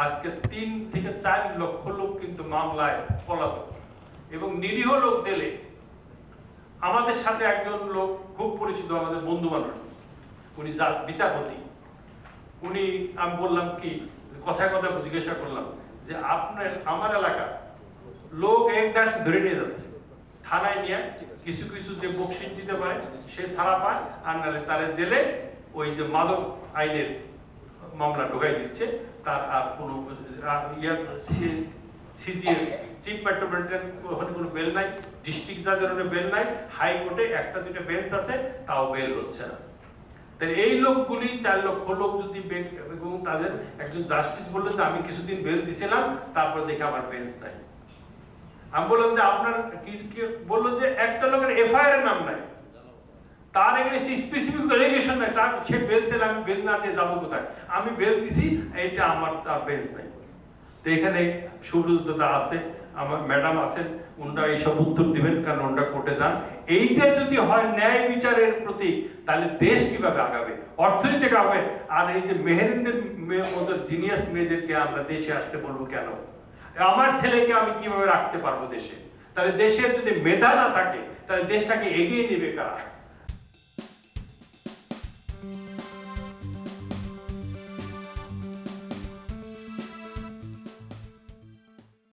আজকে 3 থেকে 4 লক্ষ লোক কিন্তু মামলায় পলাতক এবং নিরীহ লোক জেলে। আমাদের সাথে একজন লোক খুব পরিচিত, আমাদের বন্ধু বান্ধব, উনি বিচারপতি। উনি, আমি বললাম কি, কথায় কথায় জিজ্ঞাসা করলাম যে আপনার আমার এলাকা লোক এক দেশ ধরে নিয়ে যাচ্ছে, থানায় নিয়ে কিছু কিছু যে বকশিশ দিতে পারে সে ছাড়া পায়, আর নাহলে তারা জেলে ওই যে মাদক আইনের মামলা ঢোকাই দিচ্ছে। তার আর কোনো সিজিএস চিফ মেট্রোপলিটন ওখানে কোনো বেল নাই, ডিস্ট্রিক্ট জাজের ওখানে বেল নাই, হাইকোর্টে একটা দুটো বেঞ্চ আছে, তাও বেল হচ্ছে না। তাহলে এই লোকগুলি 4 লক্ষ লোক যদি এবং তাদের একজন জাস্টিস বললো যে আমি কিছুদিন বেল দিছিলাম, তারপর দেখে আমার বেঞ্চ নাই। আমি বললাম যে আপনার কি বললো যে একটা লোকের এফআইআর এর নাম নাই, তার এগেইনস্টে স্পেসিফিক এলিগেশন নাই, তার সে বেল ছিল, আমি বেল না দিয়ে যাবো কোথায়? আমি বেল দিছি, এটা আমার বেঞ্চ নাই। তো এখানে সুব্রতদা আছে, আমার ম্যাডাম আছেন, ওনারা এইসব উত্তর দিবেন, কারণ ওনারা কোর্টে যান। এইটা যদি হয় ন্যায় বিচারের প্রতীক, তাহলে দেশ কিভাবে আগাবে, অর্থনীতি আগাবে? আর এই যে মেহেরিনদের মতো জিনিয়াস মেয়েদেরকে আমরা দেশে আসতে বলবো কেন? আমার ছেলেকে আমি কিভাবে রাখতে পারবো দেশে? তাহলে দেশের যদি মেধা না থাকে, তাহলে দেশটাকে এগিয়ে নেবে কারা?